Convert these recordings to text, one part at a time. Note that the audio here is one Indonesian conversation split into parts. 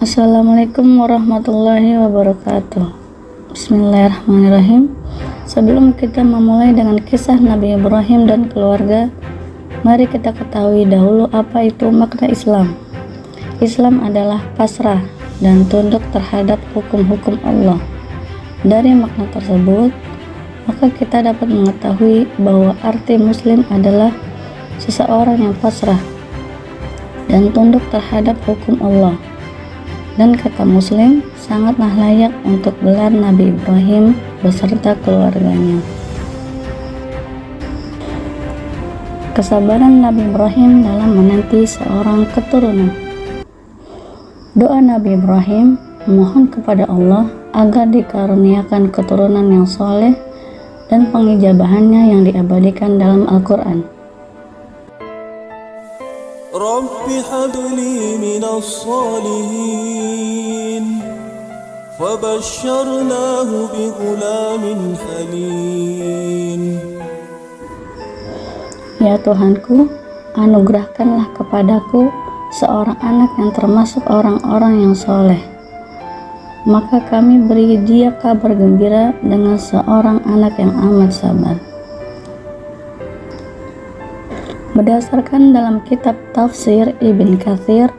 Assalamualaikum warahmatullahi wabarakatuh. Bismillahirrahmanirrahim. Sebelum kita memulai dengan kisah Nabi Ibrahim dan keluarga, mari kita ketahui dahulu apa itu makna Islam. Islam adalah pasrah dan tunduk terhadap hukum-hukum Allah. Dari makna tersebut, maka kita dapat mengetahui bahwa arti Muslim adalah seseorang yang pasrah dan tunduk terhadap hukum Allah. Dan kata Muslim sangatlah layak untuk gelar Nabi Ibrahim beserta keluarganya. Kesabaran Nabi Ibrahim dalam menanti seorang keturunan. Doa Nabi Ibrahim memohon kepada Allah agar dikaruniakan keturunan yang soleh dan pengijabahannya yang diabadikan dalam Al-Quran. Rabbi habli minas salihin fabashsharnahu bighulamin halim. Ya Tuhanku, anugerahkanlah kepadaku seorang anak yang termasuk orang-orang yang soleh. Maka kami beri dia kabar gembira dengan seorang anak yang amat sabar. Berdasarkan dalam kitab tafsir Ibn Katsir,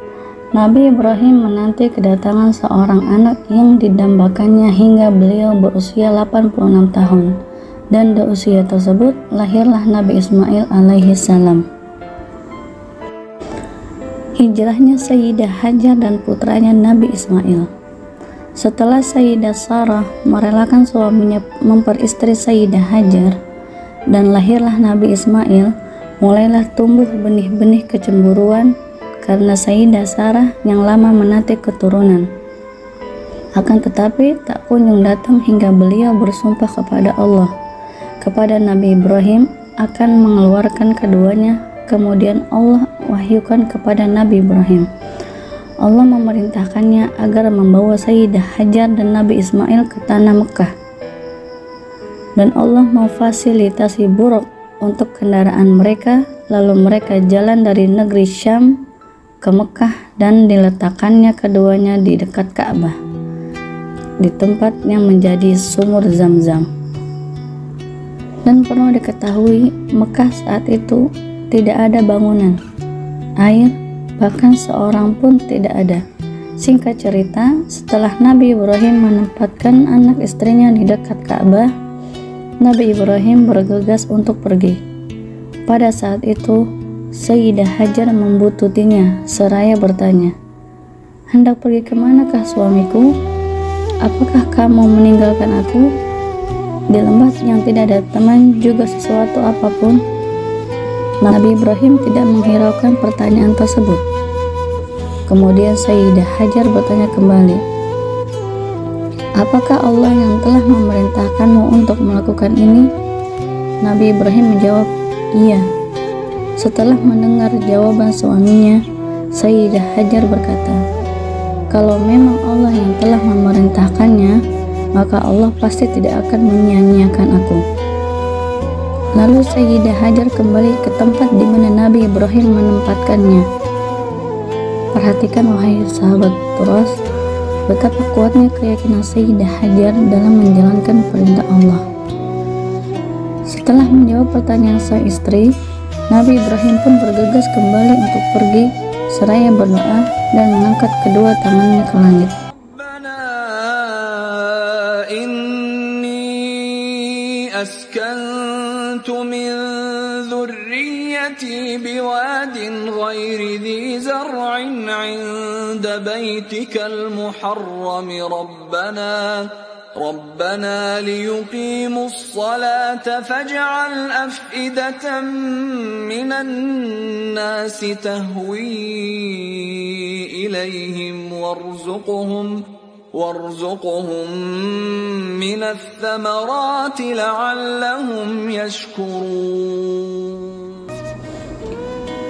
Nabi Ibrahim menanti kedatangan seorang anak yang didambakannya hingga beliau berusia 86 tahun, dan di usia tersebut lahirlah Nabi Ismail alaihi salam. Hijrahnya Sayyidah Hajar dan putranya Nabi Ismail. Setelah Sayyidah Sarah merelakan suaminya memperistri Sayyidah Hajar dan lahirlah Nabi Ismail, mulailah tumbuh benih-benih kecemburuan karena Sayyidah Sarah yang lama menanti keturunan. Akan tetapi tak kunjung datang hingga beliau bersumpah kepada Allah, kepada Nabi Ibrahim akan mengeluarkan keduanya. Kemudian Allah wahyukan kepada Nabi Ibrahim. Allah memerintahkannya agar membawa Sayyidah Hajar dan Nabi Ismail ke tanah Mekah. Dan Allah memfasilitasi buruk untuk kendaraan mereka, lalu mereka jalan dari negeri Syam ke Mekah dan diletakkannya keduanya di dekat Ka'bah, di tempat yang menjadi sumur Zam-Zam. Dan perlu diketahui, Mekah saat itu tidak ada bangunan, air, bahkan seorang pun tidak ada. Singkat cerita, setelah Nabi Ibrahim menempatkan anak istrinya di dekat Ka'bah, Nabi Ibrahim bergegas untuk pergi. Pada saat itu, Sayyidah Hajar membuntutinya seraya bertanya, "Hendak pergi kemanakah suamiku? Apakah kamu meninggalkan aku di lembah yang tidak ada teman juga sesuatu apapun?" Nabi Ibrahim tidak menghiraukan pertanyaan tersebut. Kemudian Sayyidah Hajar bertanya kembali, "Apakah Allah yang telah memerintahkanmu untuk melakukan ini?" Nabi Ibrahim menjawab, "Iya." Setelah mendengar jawaban suaminya, Sayyidah Hajar berkata, "Kalau memang Allah yang telah memerintahkannya, maka Allah pasti tidak akan menyia-nyiakan aku." Lalu Sayyidah Hajar kembali ke tempat di mana Nabi Ibrahim menempatkannya. Perhatikan wahai sahabat Turas, betapa kuatnya keyakinan Sayyidah Hajar dalam menjalankan perintah Allah. Setelah menjawab pertanyaan sang istri, Nabi Ibrahim pun bergegas kembali untuk pergi seraya berdoa dan mengangkat kedua tangannya ke langit. Inni askantu min dhurriyyati biwadin ghairi dhi zar'in 'inda baytikal muharram ربنا ليقيموا الصلاة فاجعل أفئدة من الناس تهوي إليهم وارزقهم من الثمرات لعلهم يشكرون.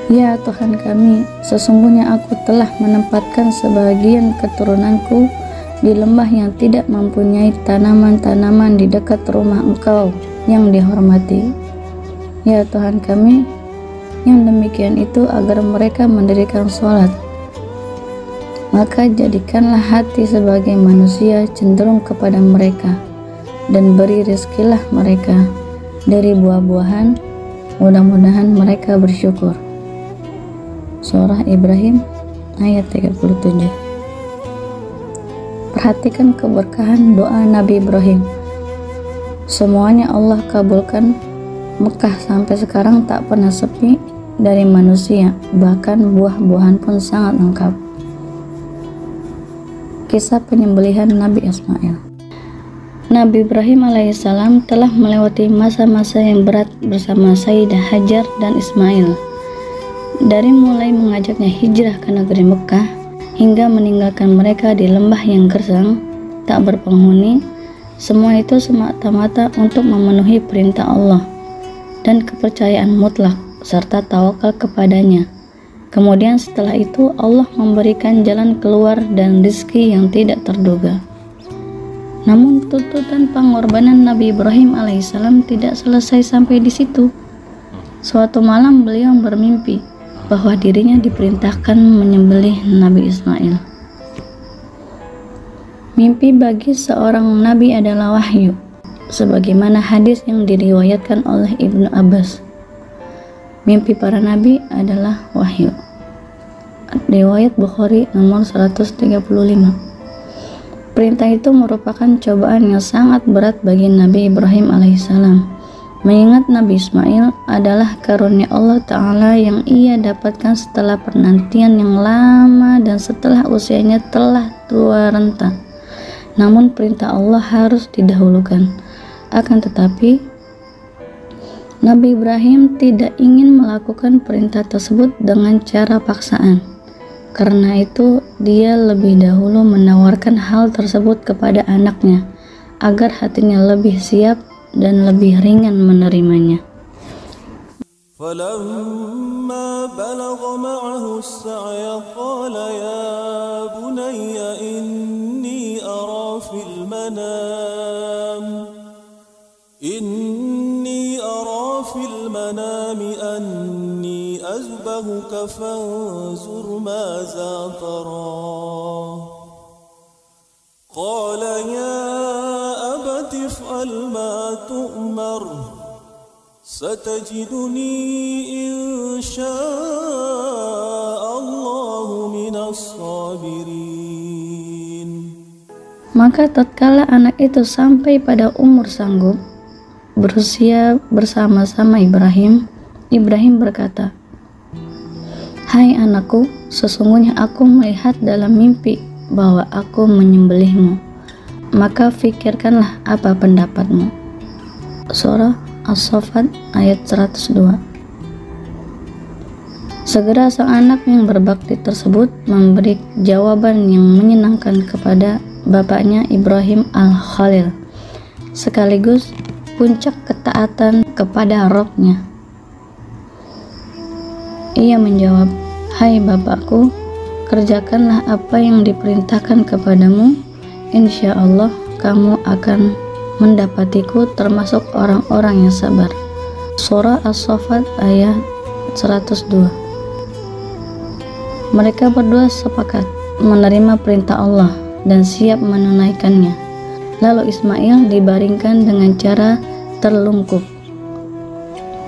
Ya Tuhan kami, sesungguhnya aku telah menempatkan sebagian keturunanku di lembah yang tidak mempunyai tanaman-tanaman di dekat rumah Engkau yang dihormati. Ya Tuhan kami, yang demikian itu agar mereka mendirikan sholat, Maka jadikanlah hati sebagai manusia cenderung kepada mereka, dan beri rezekilah mereka dari buah-buahan, mudah-mudahan mereka bersyukur. Surah Ibrahim ayat 37. Perhatikan keberkahan doa Nabi Ibrahim. Semuanya Allah kabulkan. Mekah sampai sekarang tak pernah sepi dari manusia, bahkan buah-buahan pun sangat lengkap. Kisah penyembelihan Nabi Ismail. Nabi Ibrahim alaihissalam telah melewati masa-masa yang berat bersama Sayyidah Hajar dan Ismail. Dari mulai mengajaknya hijrah ke negeri Mekah hingga meninggalkan mereka di lembah yang gersang, tak berpenghuni, semua itu semata-mata untuk memenuhi perintah Allah dan kepercayaan mutlak serta tawakal kepadanya. Kemudian setelah itu Allah memberikan jalan keluar dan rezeki yang tidak terduga. Namun tuntutan pengorbanan Nabi Ibrahim alaihissalam tidak selesai sampai di situ. Suatu malam beliau bermimpi bahwa dirinya diperintahkan menyembelih Nabi Ismail. Mimpi bagi seorang nabi adalah wahyu, sebagaimana hadis yang diriwayatkan oleh Ibnu Abbas. Mimpi para nabi adalah wahyu. Riwayat Bukhari nomor 135. Perintah itu merupakan cobaan yang sangat berat bagi Nabi Ibrahim alaihissalam, mengingat Nabi Ismail adalah karunia Allah Ta'ala yang ia dapatkan setelah penantian yang lama dan setelah usianya telah tua renta. Namun perintah Allah harus didahulukan. Akan tetapi Nabi Ibrahim tidak ingin melakukan perintah tersebut dengan cara paksaan. Karena itu dia lebih dahulu menawarkan hal tersebut kepada anaknya agar hatinya lebih siap dan lebih ringan menerimanya. فَلَمَّا بَلَغَ مَعَهُ السَّعْيَ قَالَ يَا بُنَيَّ إِنِّي أَرَى فِي الْمَنَامِ أَنِّي أَذْبَحُكَ فَانظُرْ مَاذَا تَرَىٰ قَالَ يَا أَبَتِ افْعَلْ مَا تُؤْمَرُ سَتَجِدُنِي إِن شَاءَ اللَّهُ مِنَ الصَّابِرِينَ. Maka tatkala anak itu sampai pada umur sanggup berusia bersama-sama Ibrahim, Ibrahim berkata, "Hai anakku, sesungguhnya aku melihat dalam mimpi bahwa aku menyembelihmu. Maka fikirkanlah apa pendapatmu." Surah As-Saffat ayat 102. Segera sang anak yang berbakti tersebut memberi jawaban yang menyenangkan kepada bapaknya Ibrahim al-Khalil, sekaligus puncak ketaatan kepada Rabb-Nya. Ia menjawab, "Hai bapakku, kerjakanlah apa yang diperintahkan kepadamu. Insya Allah kamu akan mendapatiku termasuk orang-orang yang sabar." Surah As-Saffat ayat 102. Mereka berdua sepakat menerima perintah Allah dan siap menunaikannya. Lalu Ismail dibaringkan dengan cara terlungkup,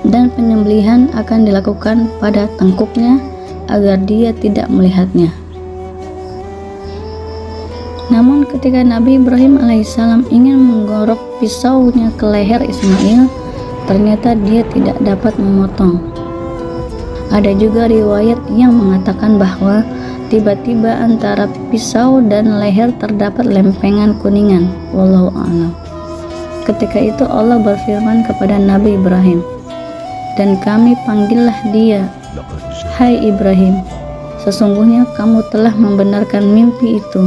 dan penyembelihan akan dilakukan pada tengkuknya agar dia tidak melihatnya. Namun ketika Nabi Ibrahim alaihissalam ingin menggorok pisaunya ke leher Ismail, ternyata dia tidak dapat memotong. Ada juga riwayat yang mengatakan bahwa tiba-tiba antara pisau dan leher terdapat lempengan kuningan. Wallahu a'lam. Ketika itu Allah berfirman kepada Nabi Ibrahim, "Dan kami panggillah dia, hai Ibrahim, sesungguhnya kamu telah membenarkan mimpi itu.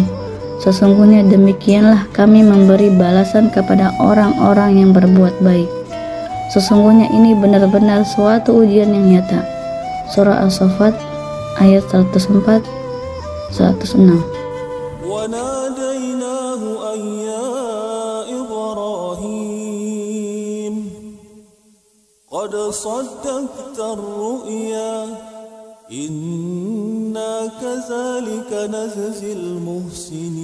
Sesungguhnya demikianlah kami memberi balasan kepada orang-orang yang berbuat baik. Sesungguhnya ini benar-benar suatu ujian yang nyata." Surah As-Saffat ayat 104 106. وَنَادَيْنَاهُ أَن يَا إِبْرَاهِيمُ قَدْ صَدَّقْتَ الرُّؤْيَا إِنَّا إنا كذلك نجزي المحسنين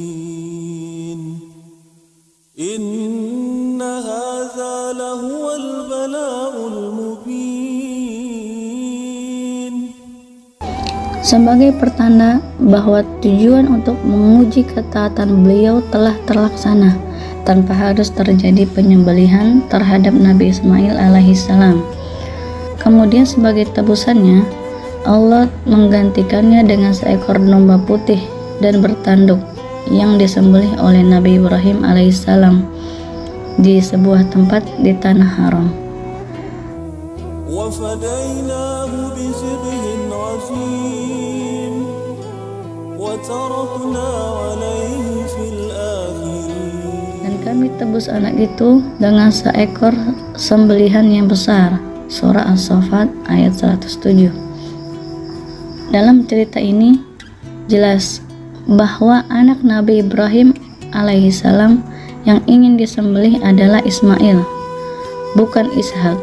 إن هذا لهو البلاء المبين. Sebagai pertanda bahwa tujuan untuk menguji ketaatan beliau telah terlaksana tanpa harus terjadi penyembelihan terhadap Nabi Ismail alaihissalam. Kemudian sebagai tebusannya, Allah menggantikannya dengan seekor domba putih dan bertanduk yang disembelih oleh Nabi Ibrahim alaihissalam di sebuah tempat di tanah haram. وَفَدَيْنَاهُ بِذِبْحٍ عَظِيمٍ وَتَرَكْنَا عَلَيْهِ فِي الْآخِرِينَ. Dan kami tebus anak itu dengan seekor sembelihan yang besar. Surah As-Saffat ayat 107. Dalam cerita ini jelas bahwa anak Nabi Ibrahim alaihissalam yang ingin disembelih adalah Ismail, bukan Ishak,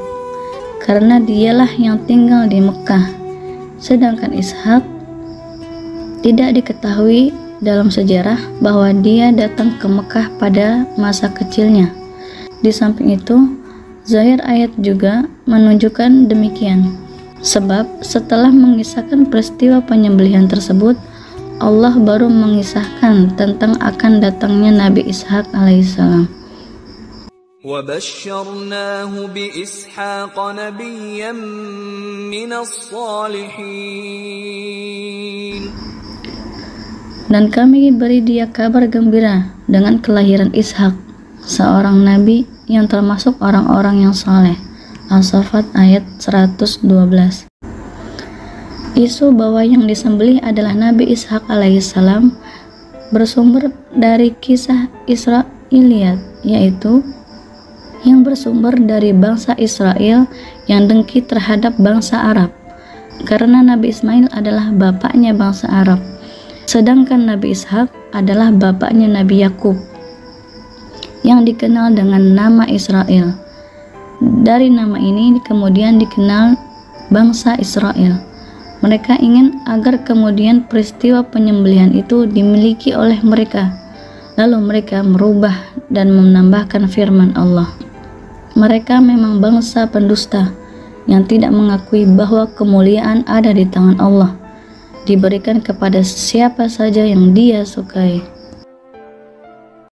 karena dialah yang tinggal di Mekah, sedangkan Ishak tidak diketahui dalam sejarah bahwa dia datang ke Mekah pada masa kecilnya. Di samping itu, zahir ayat juga menunjukkan demikian, sebab setelah mengisahkan peristiwa penyembelihan tersebut, Allah baru mengisahkan tentang akan datangnya Nabi Ishak alaihissalam. وَبَشَّرْنَاهُ بِإِسْحَاقَ نَبِيًّا مِنَ الصَّالِحِينَ. Dan kami beri dia kabar gembira dengan kelahiran Ishak, seorang nabi yang termasuk orang-orang yang saleh. As-Saffat ayat 112. Isu bahwa yang disembelih adalah Nabi Ishak alaihissalam bersumber dari kisah Israiliyat, yaitu yang bersumber dari bangsa Israel yang dengki terhadap bangsa Arab, karena Nabi Ismail adalah bapaknya bangsa Arab, sedangkan Nabi Ishak adalah bapaknya Nabi Yakub yang dikenal dengan nama Israel. Dari nama ini kemudian dikenal bangsa Israel. Mereka ingin agar kemudian peristiwa penyembelihan itu dimiliki oleh mereka, lalu mereka merubah dan menambahkan firman Allah. Mereka memang bangsa pendusta yang tidak mengakui bahwa kemuliaan ada di tangan Allah, diberikan kepada siapa saja yang Dia sukai.